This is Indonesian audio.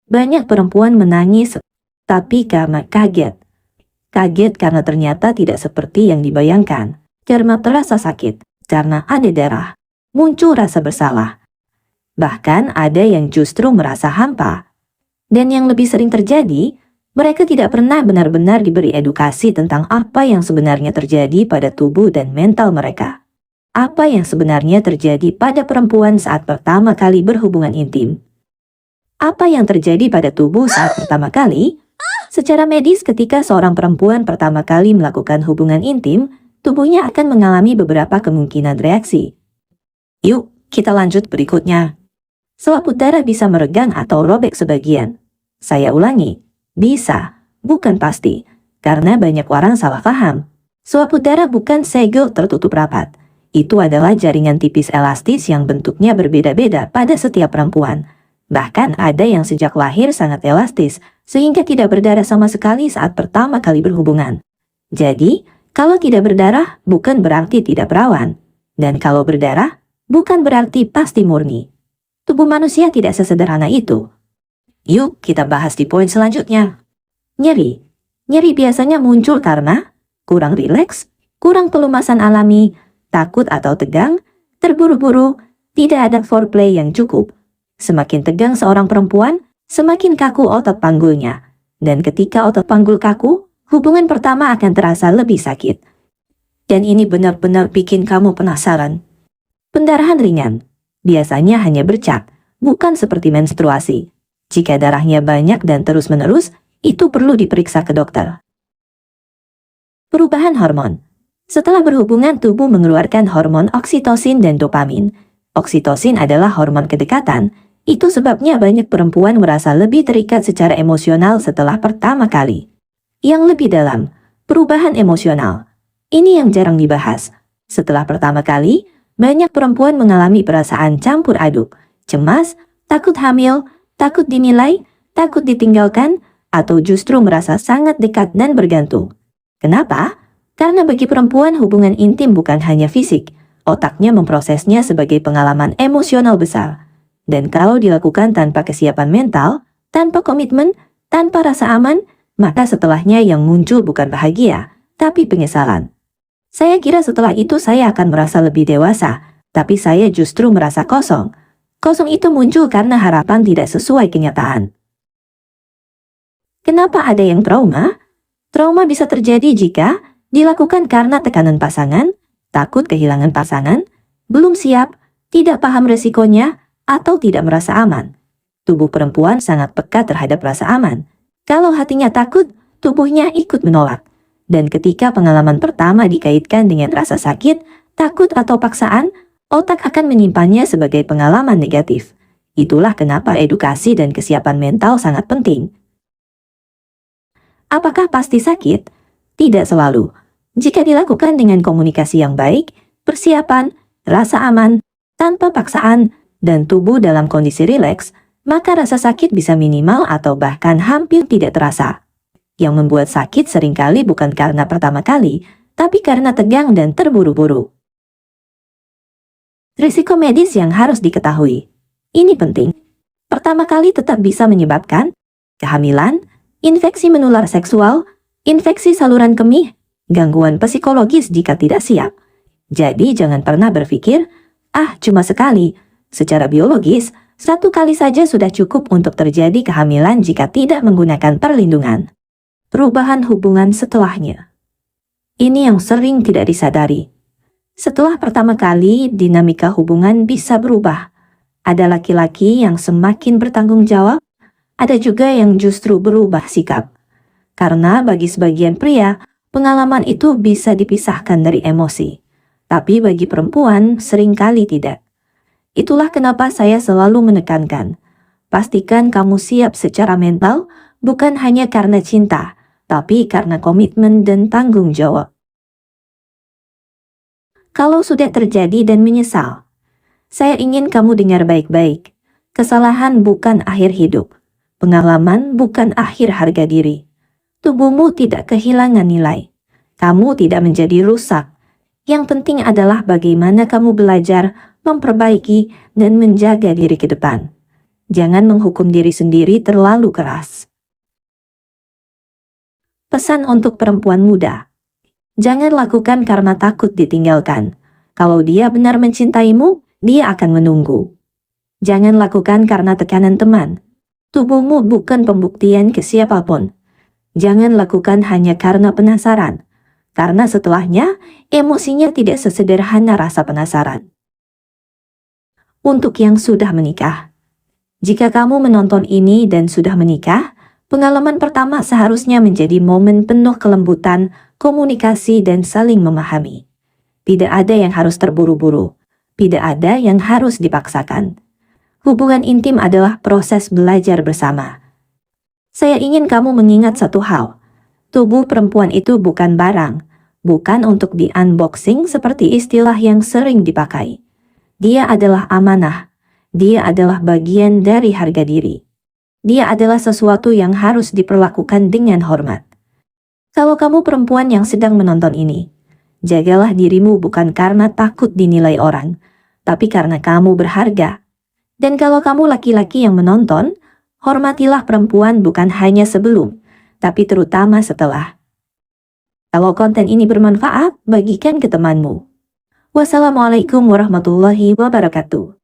Banyak perempuan menangis, tapi karena kaget. Kaget karena ternyata tidak seperti yang dibayangkan. Karena terasa sakit, karena ada darah. Muncul rasa bersalah. Bahkan ada yang justru merasa hampa. Dan yang lebih sering terjadi, mereka tidak pernah benar-benar diberi edukasi tentang apa yang sebenarnya terjadi pada tubuh dan mental mereka. Apa yang sebenarnya terjadi pada perempuan saat pertama kali berhubungan intim. Apa yang terjadi pada tubuh saat pertama kali? Secara medis, ketika seorang perempuan pertama kali melakukan hubungan intim, tubuhnya akan mengalami beberapa kemungkinan reaksi. Yuk, kita lanjut berikutnya. Selaput darah bisa meregang atau robek sebagian. Saya ulangi, bisa, bukan pasti, karena banyak orang salah paham. Selaput darah bukan segel tertutup rapat. Itu adalah jaringan tipis elastis yang bentuknya berbeda-beda pada setiap perempuan. Bahkan ada yang sejak lahir sangat elastis, sehingga tidak berdarah sama sekali saat pertama kali berhubungan. Jadi, kalau tidak berdarah, bukan berarti tidak perawan. Dan kalau berdarah, bukan berarti pasti murni. Tubuh manusia tidak sesederhana itu. Yuk, kita bahas di poin selanjutnya. Nyeri. Nyeri biasanya muncul karena kurang rileks, kurang pelumasan alami, takut atau tegang, terburu-buru, tidak ada foreplay yang cukup. Semakin tegang seorang perempuan, semakin kaku otot panggulnya. Dan ketika otot panggul kaku, hubungan pertama akan terasa lebih sakit. Dan ini benar-benar bikin kamu penasaran. Pendarahan ringan. Biasanya hanya bercak, bukan seperti menstruasi. Jika darahnya banyak dan terus-menerus, itu perlu diperiksa ke dokter. Perubahan hormon. Setelah berhubungan, tubuh mengeluarkan hormon oksitosin dan dopamin. Oksitosin adalah hormon kedekatan. Itu sebabnya banyak perempuan merasa lebih terikat secara emosional setelah pertama kali. Yang lebih dalam, perubahan emosional. Ini yang jarang dibahas. Setelah pertama kali, banyak perempuan mengalami perasaan campur aduk, cemas, takut hamil, takut dinilai, takut ditinggalkan, atau justru merasa sangat dekat dan bergantung. Kenapa? Karena bagi perempuan hubungan intim bukan hanya fisik, otaknya memprosesnya sebagai pengalaman emosional besar. Dan kalau dilakukan tanpa kesiapan mental, tanpa komitmen, tanpa rasa aman, maka setelahnya yang muncul bukan bahagia, tapi penyesalan. Saya kira setelah itu saya akan merasa lebih dewasa, tapi saya justru merasa kosong. Kosong itu muncul karena harapan tidak sesuai kenyataan. Kenapa ada yang trauma? Trauma bisa terjadi jika dilakukan karena tekanan pasangan, takut kehilangan pasangan, belum siap, tidak paham resikonya, atau tidak merasa aman. Tubuh perempuan sangat peka terhadap rasa aman. Kalau hatinya takut, tubuhnya ikut menolak. Dan ketika pengalaman pertama dikaitkan dengan rasa sakit, takut atau paksaan, otak akan menyimpannya sebagai pengalaman negatif. Itulah kenapa edukasi dan kesiapan mental sangat penting. Apakah pasti sakit? Tidak selalu. Jika dilakukan dengan komunikasi yang baik, persiapan, rasa aman, tanpa paksaan, dan tubuh dalam kondisi rileks, maka rasa sakit bisa minimal atau bahkan hampir tidak terasa. Yang membuat sakit seringkali bukan karena pertama kali, tapi karena tegang dan terburu-buru. Risiko medis yang harus diketahui. Ini penting. Pertama kali tetap bisa menyebabkan kehamilan, infeksi menular seksual, infeksi saluran kemih, gangguan psikologis jika tidak siap. Jadi jangan pernah berpikir, cuma sekali. Secara biologis, 1 kali saja sudah cukup untuk terjadi kehamilan jika tidak menggunakan perlindungan. Perubahan hubungan setelahnya. Ini yang sering tidak disadari. Setelah pertama kali, dinamika hubungan bisa berubah. Ada laki-laki yang semakin bertanggung jawab, ada juga yang justru berubah sikap. Karena bagi sebagian pria, pengalaman itu bisa dipisahkan dari emosi. Tapi bagi perempuan, seringkali tidak. Itulah kenapa saya selalu menekankan, pastikan kamu siap secara mental, bukan hanya karena cinta, tapi karena komitmen dan tanggung jawab. Kalau sudah terjadi dan menyesal, saya ingin kamu dengar baik-baik. Kesalahan bukan akhir hidup. Pengalaman bukan akhir harga diri. Tubuhmu tidak kehilangan nilai. Kamu tidak menjadi rusak. Yang penting adalah bagaimana kamu belajar, memperbaiki, dan menjaga diri ke depan. Jangan menghukum diri sendiri terlalu keras. Pesan untuk perempuan muda. Jangan lakukan karena takut ditinggalkan. Kalau dia benar mencintaimu, dia akan menunggu. Jangan lakukan karena tekanan teman. Tubuhmu bukan pembuktian ke siapapun. Jangan lakukan hanya karena penasaran. Karena setelahnya, emosinya tidak sesederhana rasa penasaran. Untuk yang sudah menikah. Jika kamu menonton ini dan sudah menikah, pengalaman pertama seharusnya menjadi momen penuh kelembutan, komunikasi dan saling memahami. Tidak ada yang harus terburu-buru. Tidak ada yang harus dipaksakan. Hubungan intim adalah proses belajar bersama. Saya ingin kamu mengingat satu hal. Tubuh perempuan itu bukan barang, bukan untuk di-unboxing seperti istilah yang sering dipakai. Dia adalah amanah. Dia adalah bagian dari harga diri. Dia adalah sesuatu yang harus diperlakukan dengan hormat. Kalau kamu perempuan yang sedang menonton ini, jagalah dirimu bukan karena takut dinilai orang, tapi karena kamu berharga. Dan kalau kamu laki-laki yang menonton, hormatilah perempuan bukan hanya sebelum, tapi terutama setelah. Kalau konten ini bermanfaat, bagikan ke temanmu. Wassalamualaikum warahmatullahi wabarakatuh.